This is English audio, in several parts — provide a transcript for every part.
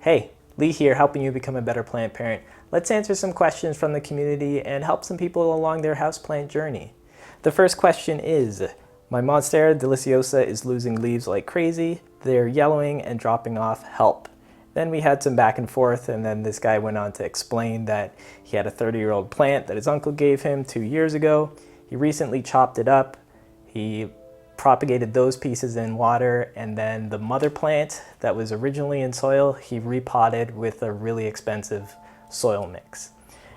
Hey, Lee here, helping you become a better plant parent. Let's answer some questions from the community and help some people along their houseplant journey. The first question is, my Monstera Deliciosa is losing leaves like crazy. They're yellowing and dropping off, help. Then we had some back and forth, and then this guy went on to explain that he had a 30-year-old plant that his uncle gave him 2 years ago. He recently chopped it up. He propagated those pieces in water, and then the mother plant that was originally in soil, he repotted with a really expensive soil mix.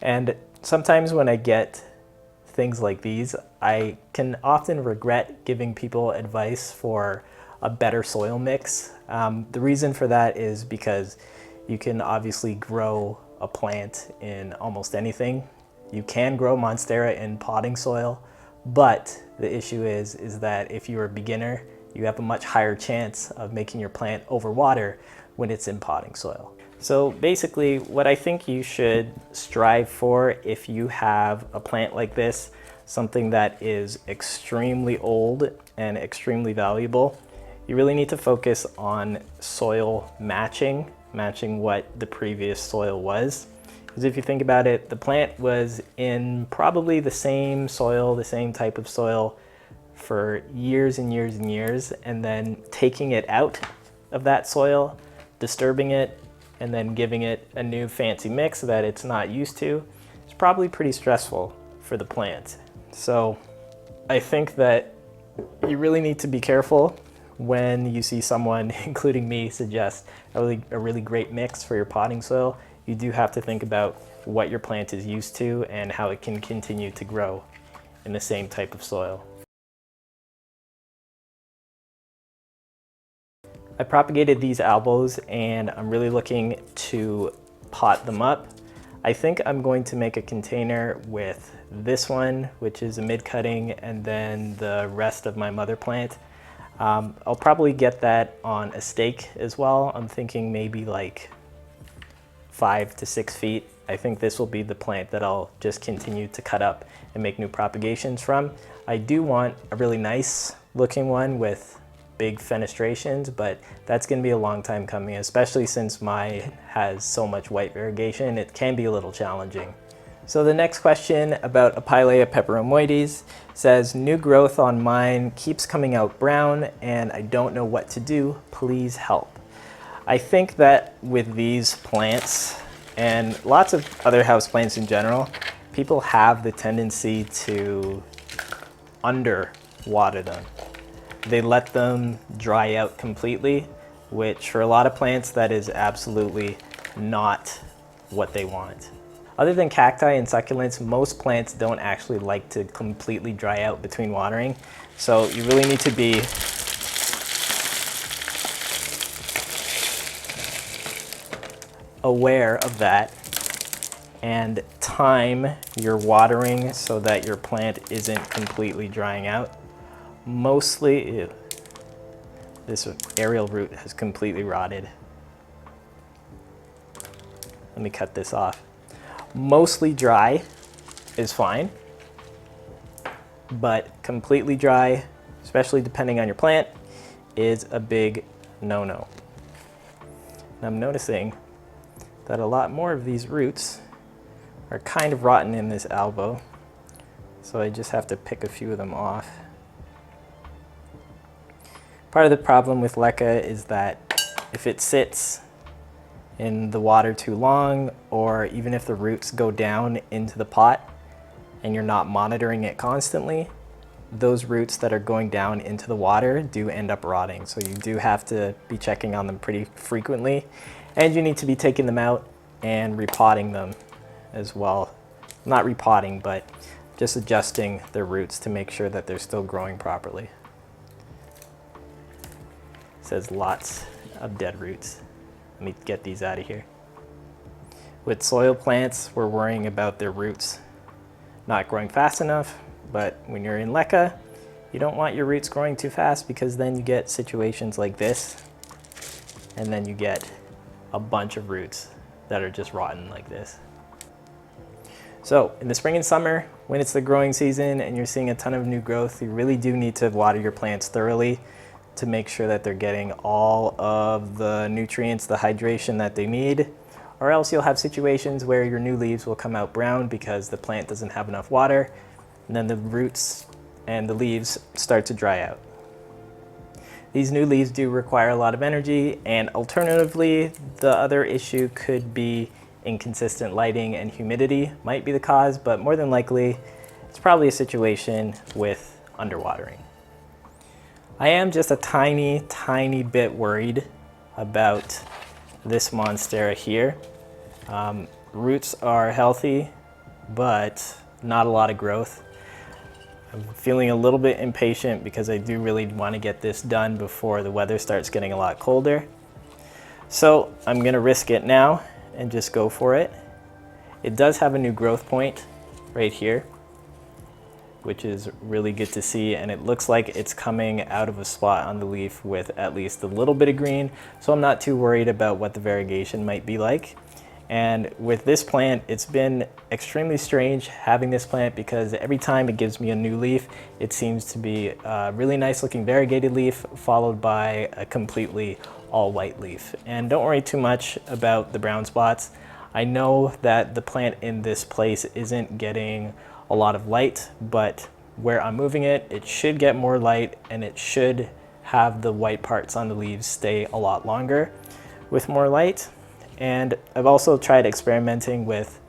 And sometimes when I get things like these, I can often regret giving people advice for a better soil mix. The reason for that is because you can obviously grow a plant in almost anything. You can grow Monstera in potting soil, but the issue is that if you're a beginner, you have a much higher chance of making your plant overwater when it's in potting soil. So basically, what I think you should strive for if you have a plant like this, something that is extremely old and extremely valuable, you really need to focus on soil matching what the previous soil was. Because if you think about it, the plant was in probably the same soil, the same type of soil for years and years and years, and then taking it out of that soil, disturbing it, and then giving it a new fancy mix that it's not used to, is probably pretty stressful for the plant. So I think that you really need to be careful when you see someone, including me, suggest a really great mix for your potting soil. You do have to think about what your plant is used to and how it can continue to grow in the same type of soil. I propagated these albos and I'm really looking to pot them up. I think I'm going to make a container with this one, which is a mid-cutting, and then the rest of my mother plant. I'll probably get that on a stake as well. I'm thinking maybe like 5 to 6 feet. I think this will be the plant that I'll just continue to cut up and make new propagations from. I do want a really nice looking one with big fenestrations, but that's going to be a long time coming, especially since mine has so much white variegation. It can be a little challenging. So the next question about Apilea peperomoides says, new growth on mine keeps coming out brown and I don't know what to do, please help. I think that with these plants and lots of other houseplants in general, people have the tendency to underwater them. They let them dry out completely, which for a lot of plants, that is absolutely not what they want. Other than cacti and succulents, most plants don't actually like to completely dry out between watering. So you really need to be aware of that and time your watering so that your plant isn't completely drying out. Mostly, this aerial root has completely rotted. Let me cut this off. Mostly dry is fine, but completely dry, especially depending on your plant, is a big no-no. And I'm noticing that a lot more of these roots are kind of rotten in this albo, so I just have to pick a few of them off. Part of the problem with leca is that if it sits in the water too long, or even if the roots go down into the pot and you're not monitoring it constantly, those roots that are going down into the water do end up rotting. So you do have to be checking on them pretty frequently, and you need to be taking them out and repotting them as well. Not repotting, but just adjusting their roots to make sure that they're still growing properly. It says lots of dead roots. Let me get these out of here. With soil plants, we're worrying about their roots not growing fast enough, but when you're in leca, you don't want your roots growing too fast, because then you get situations like this, and then you get a bunch of roots that are just rotten like this. So in the spring and summer, when it's the growing season and you're seeing a ton of new growth, you really do need to water your plants thoroughly to make sure that they're getting all of the nutrients, the hydration that they need, or else you'll have situations where your new leaves will come out brown because the plant doesn't have enough water, and then the roots and the leaves start to dry out. These new leaves do require a lot of energy, and alternatively, the other issue could be inconsistent lighting and humidity might be the cause, but more than likely, it's probably a situation with underwatering. I am just a tiny bit worried about this Monstera here. Roots are healthy, but not a lot of growth. I'm feeling a little bit impatient because I do really want to get this done before the weather starts getting a lot colder. So I'm gonna risk it now and just go for it. It does have a new growth point right here, which is really good to see, and it looks like it's coming out of a spot on the leaf with at least a little bit of green, so I'm not too worried about what the variegation might be like. And with this plant, it's been extremely strange having this plant because every time it gives me a new leaf, it seems to be a really nice looking variegated leaf followed by a completely all white leaf. And don't worry too much about the brown spots. I know that the plant in this place isn't getting a lot of light, but where I'm moving it, it should get more light and it should have the white parts on the leaves stay a lot longer with more light. And I've also tried experimenting with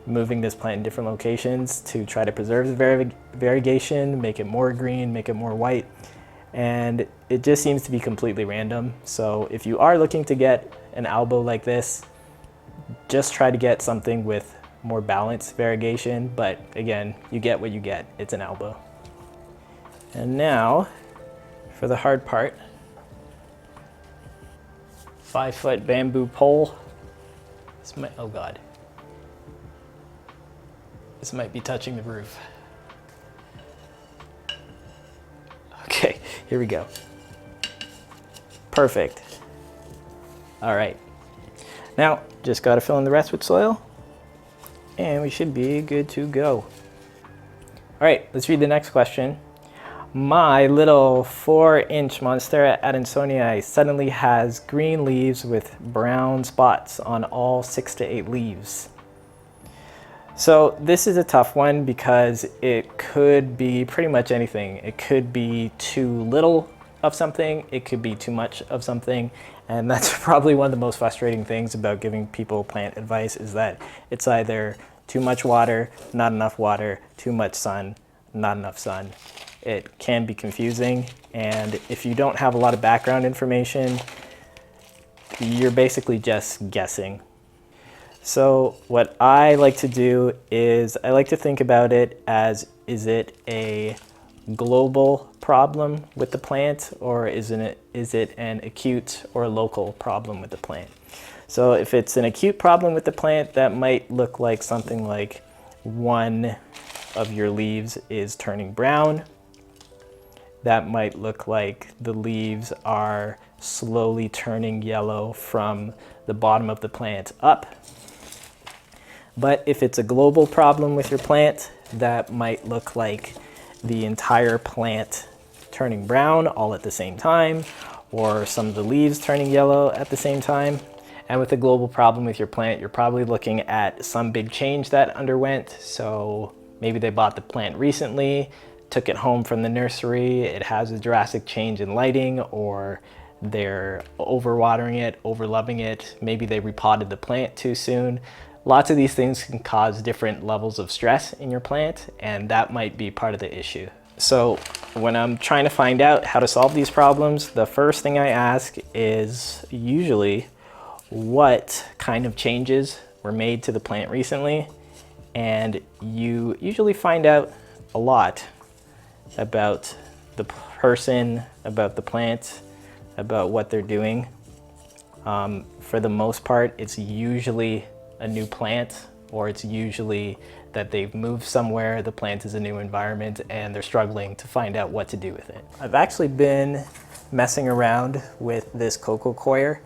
moving this plant in different locations to try to preserve the variegation, make it more green, make it more white, and it just seems to be completely random. So if you are looking to get an albo like this, just try to get something with more balanced variegation, but again, you get what you get. It's an albo. And now for the hard part. 5-foot bamboo pole. Oh God. This might be touching the roof. Okay, here we go. Perfect. All right. Now, just gotta fill in the rest with soil and we should be good to go. All right, let's read the next question. My little 4-inch Monstera adansonii suddenly has green leaves with brown spots on all 6 to 8 leaves. So this is a tough one because it could be pretty much anything. It could be too little of something, it could be too much of something, and that's probably one of the most frustrating things about giving people plant advice is that it's either too much water, not enough water, too much sun, not enough sun. It can be confusing, and if you don't have a lot of background information, you're basically just guessing. So what I like to do is I like to think about it as, is it a global problem with the plant, or is it an acute or local problem with the plant? So if it's an acute problem with the plant, that might look like something like one of your leaves is turning brown. That might look like the leaves are slowly turning yellow from the bottom of the plant up. But if it's a global problem with your plant, that might look like the entire plant turning brown all at the same time, or some of the leaves turning yellow at the same time. And with a global problem with your plant, you're probably looking at some big change that underwent. So maybe they bought the plant recently, took it home from the nursery, it has a drastic change in lighting, or they're overwatering it, overloving it, maybe they repotted the plant too soon. Lots of these things can cause different levels of stress in your plant, and that might be part of the issue. So when I'm trying to find out how to solve these problems, the first thing I ask is usually what kind of changes were made to the plant recently, and you usually find out a lot about the person, about the plant, about what they're doing. For the most part, it's usually a new plant, or it's usually that they've moved somewhere, the plant is a new environment, and they're struggling to find out what to do with it. I've actually been messing around with this cocoa coir,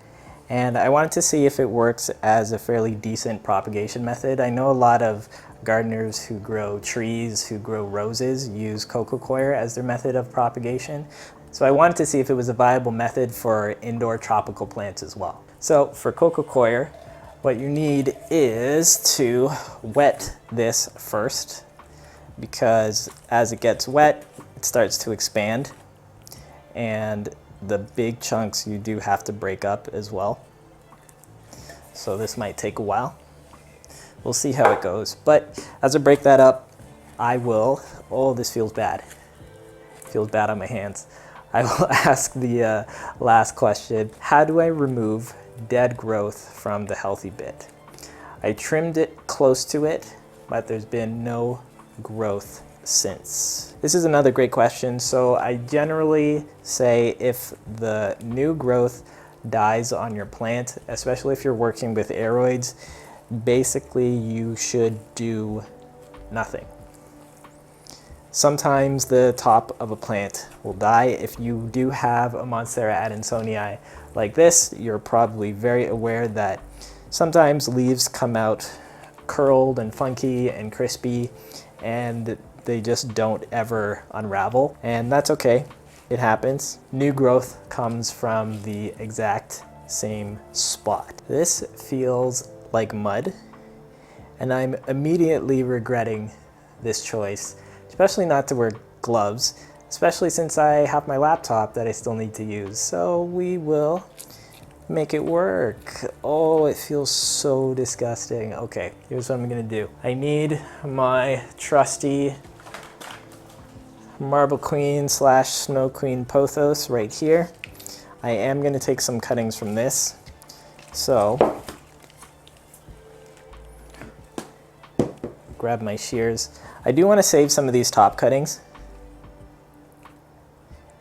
and I wanted to see if it works as a fairly decent propagation method. I know a lot of gardeners who grow trees, who grow roses, use cocoa coir as their method of propagation. So I wanted to see if it was a viable method for indoor tropical plants as well. So for coco coir, what you need is to wet this first, because as it gets wet, it starts to expand, and the big chunks you do have to break up as well. So this might take a while. We'll see how it goes. But as I break that up, I will, oh, this feels bad. Feels bad on my hands. I will ask the last question. How do I remove dead growth from the healthy bit? I trimmed it close to it, but there's been no growth since. This is another great question. So I generally say if the new growth dies on your plant, especially if you're working with aeroids, basically you should do nothing. Sometimes the top of a plant will die. If you do have a Monstera adansonii like this, you're probably very aware that sometimes leaves come out curled and funky and crispy, and they just don't ever unravel, and that's okay. It happens. New growth comes from the exact same spot. This feels like mud, and I'm immediately regretting this choice, especially not to wear gloves, especially since I have my laptop that I still need to use. So we will make it work. Oh, it feels so disgusting. Okay, here's what I'm gonna do. I need my trusty Marble Queen / Snow Queen pothos right here. I am gonna take some cuttings from this. So, grab my shears. I do wanna save some of these top cuttings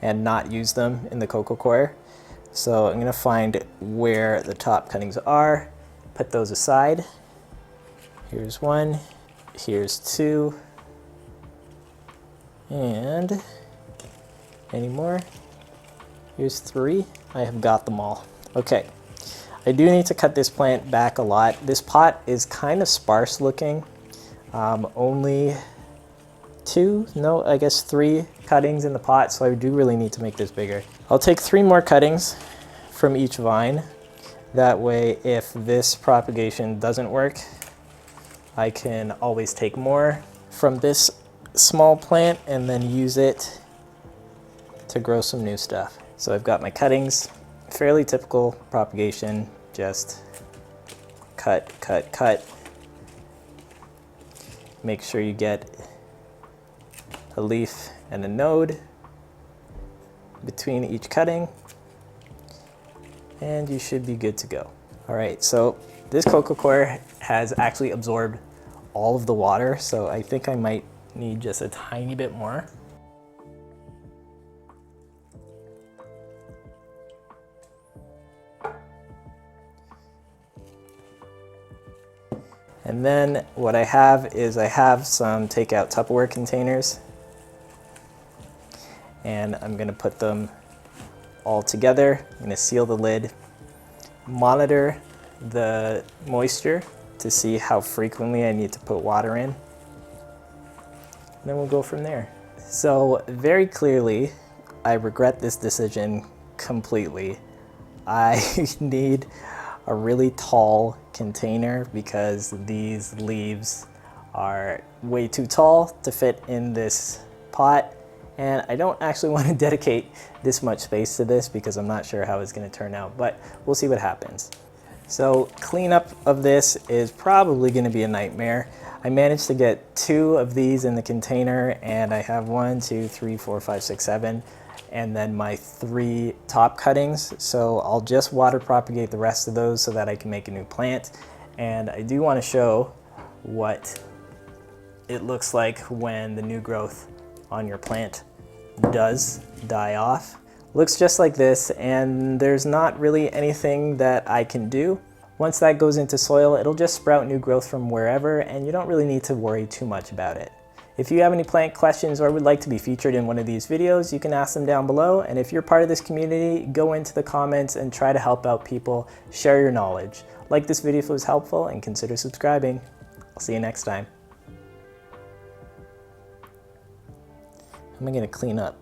and not use them in the coco coir. So I'm gonna find where the top cuttings are, put those aside. Here's one, here's two, and any more? Here's three. I have got them all. Okay, I do need to cut this plant back a lot. This pot is kind of sparse looking. Only three cuttings in the pot, so I do really need to make this bigger. I'll take 3 more cuttings from each vine. That way, if this propagation doesn't work, I can always take more from this small plant and then use it to grow some new stuff. So I've got my cuttings, fairly typical propagation, just cut, cut, cut. Make sure you get a leaf and a node between each cutting, and you should be good to go. All right, so this coco coir has actually absorbed all of the water, so I think I might need just a tiny bit more. And then what I have is I have some takeout Tupperware containers, and I'm gonna put them all together. I'm gonna seal the lid, monitor the moisture to see how frequently I need to put water in, and then we'll go from there. So very clearly, I regret this decision completely. I need a really tall container because these leaves are way too tall to fit in this pot, and I don't actually want to dedicate this much space to this because I'm not sure how it's going to turn out, but we'll see what happens. So cleanup of this is probably going to be a nightmare. I managed to get 2 of these in the container, and I have 1, 2, 3, 4, 5, 6, 7, and then my 3 top cuttings. So I'll just water propagate the rest of those so that I can make a new plant. And I do want to show what it looks like when the new growth on your plant does die off. Looks just like this, and there's not really anything that I can do. Once that goes into soil, it'll just sprout new growth from wherever, and you don't really need to worry too much about it. If you have any plant questions or would like to be featured in one of these videos, you can ask them down below. And if you're part of this community, go into the comments and try to help out people, share your knowledge. Like this video if it was helpful, and consider subscribing. I'll see you next time. I'm gonna clean up.